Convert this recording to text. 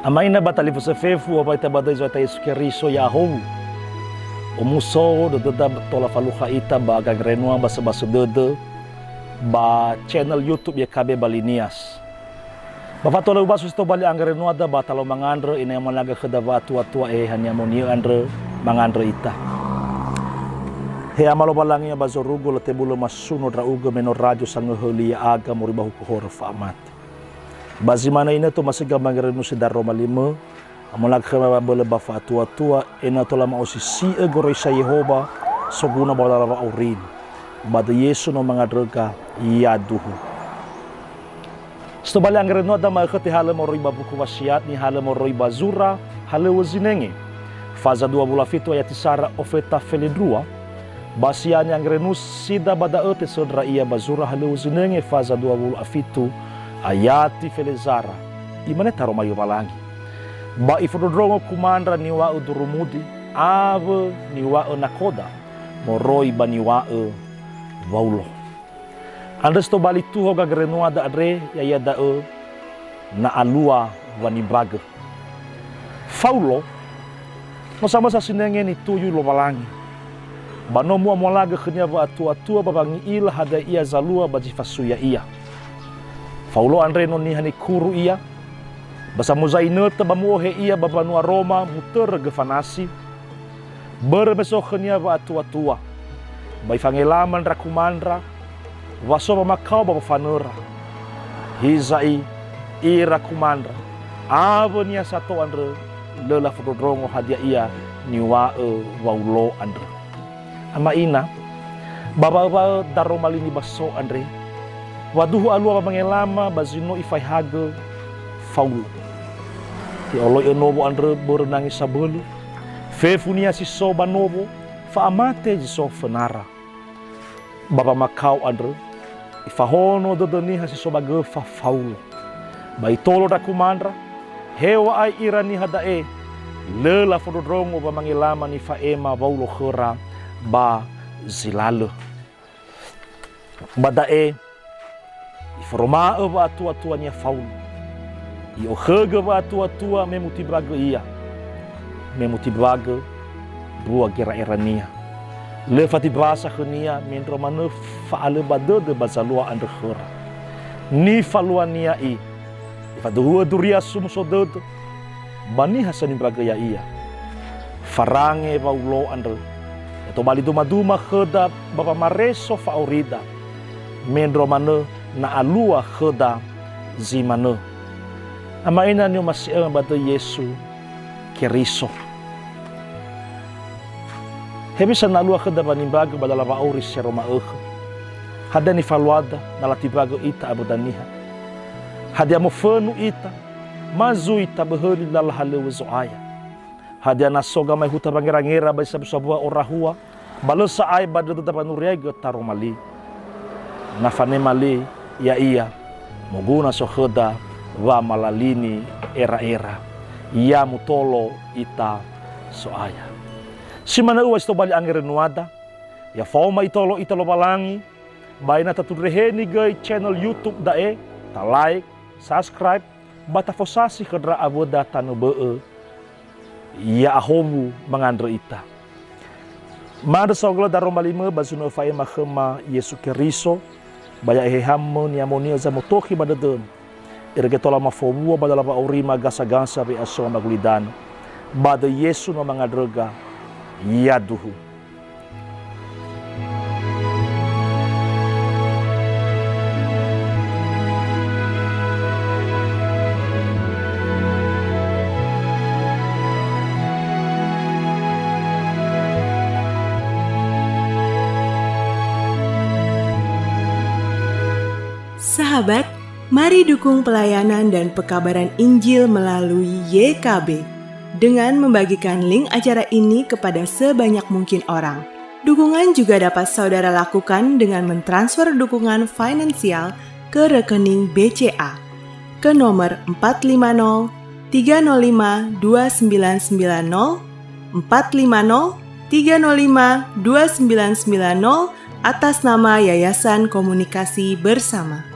Amai na batali fo se fefu apa ita badai zo ita Yesu Keriso ya hou. Omuso do deda tola faluha ita ba gang renua ba sebasu dede ba channel YouTube ya kabe balinias. Ba tola ubasu sto bali ang renua da ba talo mangandre ina yang malaga kheda ba tua hanya moni andre mangandre ita. He amalo balangi ba zorugo le tebulo masuno dra uga menor radio sango heli aga moribahu ko hor fa amati. Bazimana ina to masiga mangrenu si darro malima amolag khama bola ba tua ina to lama osisi egoro sa Yehova soguna bola lava aurin bada Yesu no mga droga yaduhu sto bali angrenu da ma khati hala mo riba buku wasiat ni hala mo riba zura hala wazinenge faza 2 fito ayat isara ofeta feledrua basian angrenu sida bada ete sodra ia bazura hala wazinenge faza 2 fito ayati felezara imane taro mayo malangi ba ifodrongo kumandra niwa udurumudi ave niwa nakoda moroi baniwa waulo andes to bali tuho ga grenua da adre ya da na alua wanibraga faulo no sama sa sinenge ni tuyu lo malangi banomu amolaga khnya wa tua babangi ila hada ia zalua bajifasuya ia Faulo andre no ni hani kuru ia basa muzainut bamuohe ia babanua Roma muter gefanasi berbesokhnya wa tua bai fangelaman rakumandra waso makau baba fanura hizai ira kumandra avonia sato andre lela fotodrongo hadia ia niwa waulo andre ama ina baba daro malini baso andre waduhu alua mangelama bazino ifai hage faulu ti oloi enobo andre berenangi sabelu fefunia si soba nobo fa amate ji so fenara baba makau andre ifahono dodoni hasi soba ge fa faulu bai tolo da kumandra hewa ai irani hadae lela fododrongo ba mangelama ni fa ema waulo khera ba zilalo badae Forma wa tua nia faul. Io khega wa tua memutibraga ia. Memutibraga bua gera erania. Le fatibasa khania men romane faale badode bazalua andre khora. Ni falua nia i. Ifadua duria sumsodode. Bani hasani braga ya ia. Farange waulo andre. Eto bali duma kheda baba mareso faurida. Men romane na alua kheda zimane ama ina ni masih bata Yesu Keriso hebisa na alua kheda banimbaga badala ba auris seroma hada ni faluada na latibaga ita abudaniha hadia mofanu ita mazu ita beheli lal halewe zoaya hadia na soga mai huta bangera ba sabu orahua balosa ai badada tapanurega taromali na fanemali ya ia moguna sokheda wa malalini era ia mutolo ita soaya simana uwa sto bali angere nuada ya fauma itolo italo balangi baina tatudreheni gay channel YouTube dae ta like subscribe bata fosasi khedra aboda tanube ya ahomu mangandre ita mada soglo daromalime bazuno fae makhema Yesu Keriso baya ehamo ni amonia za motoki badadon irgetola mafobua badala ba orima gasa be aso magulidan bada Yesu no mangadroga yaduhu Sahabat, mari dukung pelayanan dan pekabaran Injil melalui YKB dengan membagikan link acara ini kepada sebanyak mungkin orang. Dukungan juga dapat saudara lakukan dengan mentransfer dukungan finansial ke rekening BCA ke nomor 450 305 2990 450 305 2990 atas nama Yayasan Komunikasi Bersama.